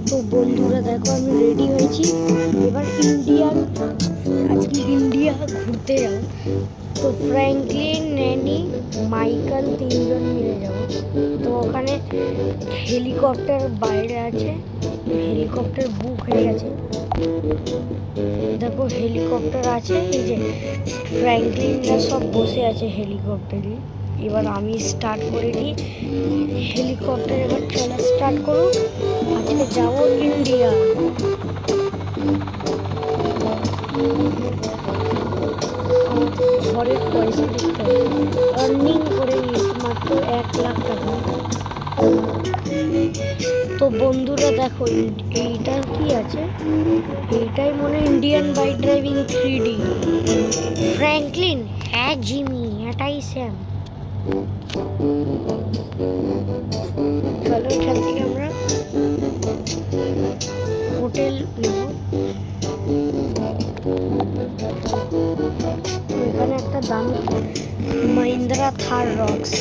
তো বন্ধুরা দেখো আমি রেডি হয়েছি, এবার আজকে ইন্ডিয়া ঘুরতে যাব। তো ফ্র্যাঙ্কলিন, ন্যানি, মাইকেল তিনজন মিলে যাব। তো ওখানে হেলিকপ্টার বাইরে আছে, হেলিকপ্টার বুক হয়ে গেছে। দেখো হেলিকপ্টার আছে, এই যে ফ্র্যাঙ্কলিনরা সব বসে আছে হেলিকপ্টারে। এবার আমি স্টার্ট করে দিই হেলিকপ্টার, এবার চলা স্টার্ট করুক। আজকে যাবো ইন্ডিয়া। ঘরের পয়সা দেখতে হবে, আর্নিং করে নিয়েছি মাত্র 1,00,000 টাকা। তো বন্ধুরা দেখো এইটা কি আছে, এইটাই মনে Indian bike driving 3D। Franklin, হ্যাঁ জিমি, এটাই স্যাম। চলো এখান থেকে আমরা হোটেল নেব। এখানে একটা দামি মহিন্দ্রা থার রক্স।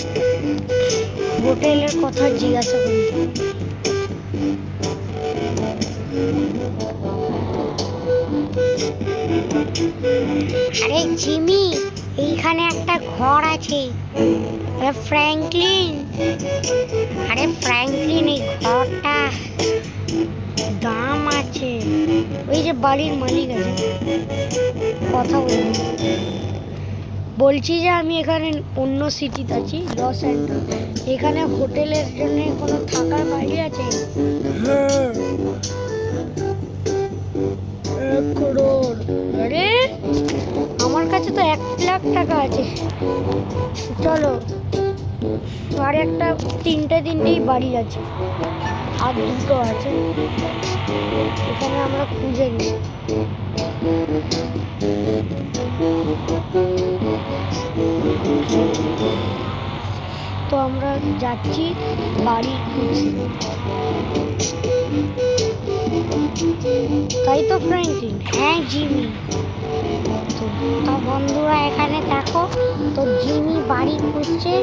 হোটেলের কথা জিজ্ঞাসা করি। আরে জিমি, এইখানে একটা ঘর আছে। ফ্র্যাঙ্কলিন, আরে ফ্র্যাঙ্কলিন এই ঘরটা দাম আছে। ওই যে বাড়ির মালিক আছে, কথা বলছি যে আমি এখানে অন্য সিটিতে আছি, লস অ্যাঞ্জেলস। এখানে হোটেলের জন্য কোনো থাকার বাড়ি আছে? হ্যাঁ, 1 crore। আরে আমার কাছে তো 1,00,000 টাকা আছে। চলো, আর একটা তিনটেই বাড়ি আছে, আর দুটো আছে। এখানে আমরা খুঁজে নিই। তো আমরা যাচ্ছি বাড়ি খুঁজতে, তাই তো ফ্র্যাঙ্কলিন? হ্যাঁ জিমি। তো বন্ধুরা এখানে দেখো, তো জিমি বাড়ি খুঁজছে,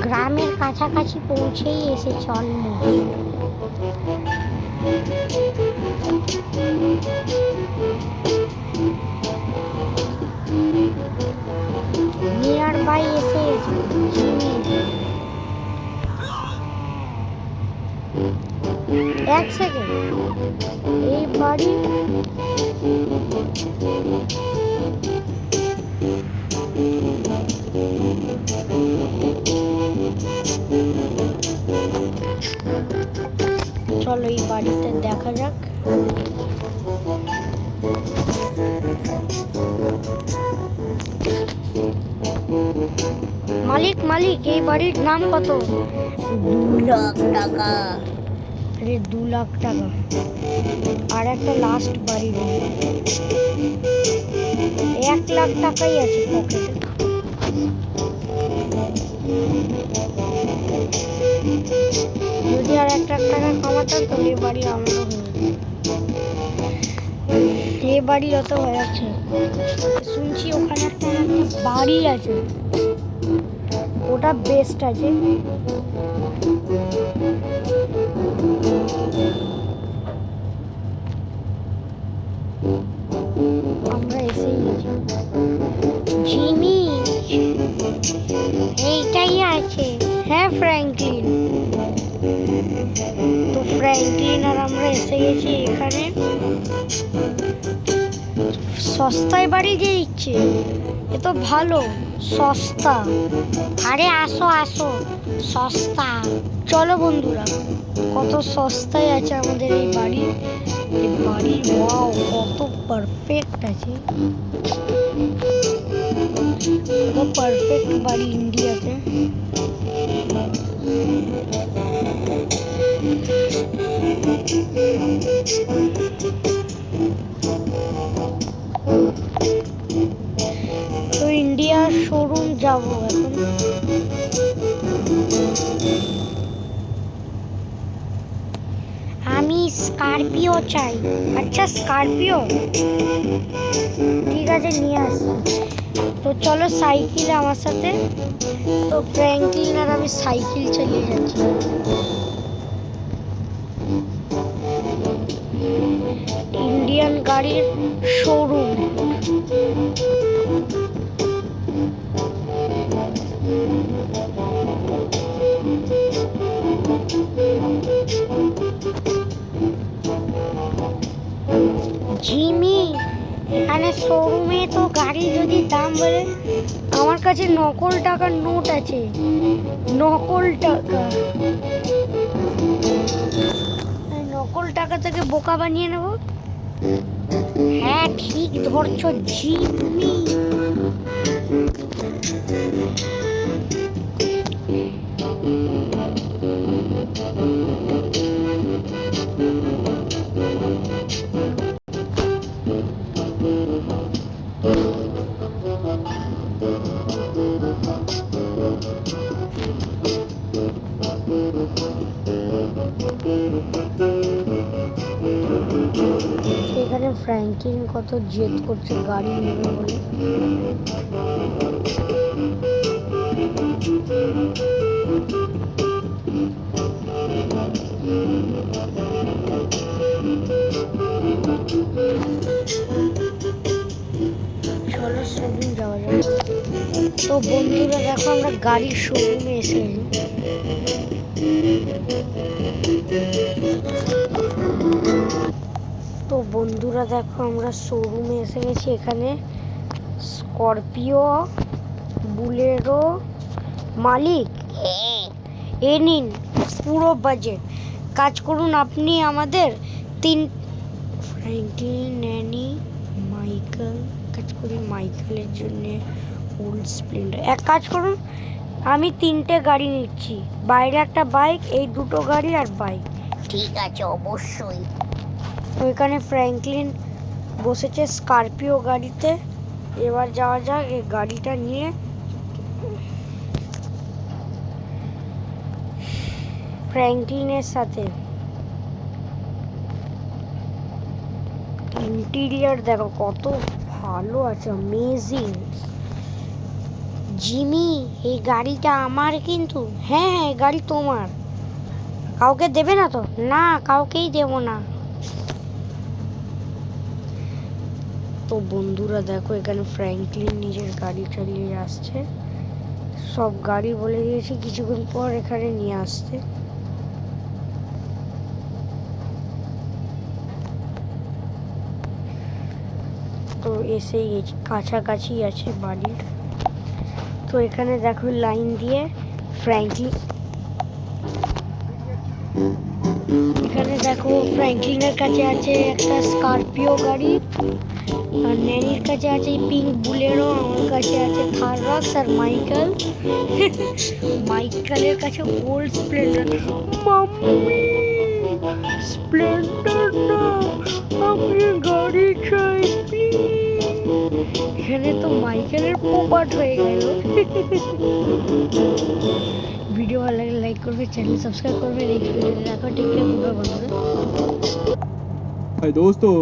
গ্রামের কাছাকাছি পৌঁছেই এসেছে অলমোস্ট। নিয়ার বাই এসে জিমি। 1 সেকেন্ড, এই বাড়ি চলো এই বাড়িতে দেখা যাক। মালিক মালিক, এই বাড়ির দাম কত? 2,00,000 টাকা। আরে 2,00,000 টাকা। আর একটা লাস্ট বাড়ি নেই, 1,00,000 টাকাই আছে পকেটে। যদি আর 1,00,000 টাকা কামাতাম তো এই বাড়ি আমারও হয়ে যেত। এই বাড়ি অত হয়ে যাচ্ছে, শুনছি ওখানে একটা বাড়ি আছে, ওটা বেস্ট আছে। আমরা এসেই গেছি। জিমি, এইটাই আছে। হ্যাঁ ফ্র্যাঙ্কলিন। তো ফ্র্যাঙ্কলিন আর আমরা এসে গেছি এখানে। সস্তায় বাড়ি দিয়ে দিচ্ছে, এ তো ভালো, সস্তা। আরে আসো আসো, সস্তা। চলো বন্ধুরা, কত সস্তায় আছে আমাদের এই বাড়ি। এই বাড়ি ওয়াও, কত পারফেক্ট আছে, কত পারফেক্ট বাড়ি ইন্ডিয়াতে। তো ইন্ডিয়ার শোরুম যাব এখন। আমি স্করপিও চাই। আচ্ছা স্করপিও, ঠিক আছে নিয়ে আসি। তো চলো সাইকেলে আমার সাথে। তো ফ্র্যাঙ্কলিন আর আমি সাইকেল চালিয়ে যাচ্ছি। গাড়ির শোরুম। জিমি, এখানে শোরুমে তো গাড়ি যদি দাম বলে, আমার কাছে নকল টাকার নোট আছে, নকল টাকা। নকল টাকা থেকে বোকা বানিয়ে নেব। হ্যাঁ ঠিক ধরছো জিমি। এখানে ফ্র্যাঙ্কলিন কত জেদ করছে গাড়ি নেবে বলে। চলো শোরুম যাওয়া যাবে। তো বন্ধুরা দেখো আমরা গাড়ির শোরুমে এসে তো বন্ধুরা দেখো আমরা শোরুমে এসে গেছি। এখানে স্করপিও, বুলেরো মালিক, এ নিন পুরো বাজেট। কাজ করুন আপনি আমাদের ফ্র্যাঙ্কলিন, ন্যানি, মাইকেল। কাজ করি মাইকেলের জন্য ওল্ড স্প্লেন্ডার। এক কাজ করুন, আমি 3টে গাড়ি নিচ্ছি, বাইরে একটা বাইক, এই 2টো গাড়ি আর বাইক। ঠিক আছে অবশ্যই। তো এখানে ফ্র্যাঙ্কলিন বসেছে স্করপিও গাড়িতে। এবার যাওয়া যাক এই গাড়িটা নিয়ে। ফ্র্যাঙ্কলিনের সাথে ইন্টেরিয়ার দেখো কত ভালো আছে, অ্যামেজিং। জিমি, এই গাড়িটা আমার কিন্তু। হ্যাঁ এই গাড়ি তোমার। কাউকে দেবে না তো? না কাউকেই দেব না। তো বন্ধুরা দেখো এখানে ফ্র্যাঙ্কলিন নিজের গাড়ি চালিয়ে আসছে। সব গাড়ি বলে দিয়েছি কিছুক্ষণ পর এখানে নিয়ে আসতে। তো এসেই গেছি, কাছাকাছি আছে বাড়ির। তো এখানে দেখো লাইন দিয়ে ফ্র্যাঙ্কলিন, এখানে দেখো ফ্র্যাঙ্কলিনের কাছে আছে একটা স্করপিও গাড়ি, আর ন্যানির কাছে আছে পিঙ্ক বুলেরো, আমার কাছে আছে থাররক্স, আর মাইকেলের কাছে ওল্ড স্প্লেন্ডার। মাম্মি স্প্লেন্ডার না, আমি গাড়ি চাই প্লিজ। এখানে তো মাইকেলের পোপাট হয়ে গেল। ভিডিও ভালো লাগলে লাইক করবে, চ্যানেল সাবস্ক্রাইব করবে, নেক্সট ভিডিওতে দেখা। টেক কেয়ার, বন্ধুরা। दोस्तों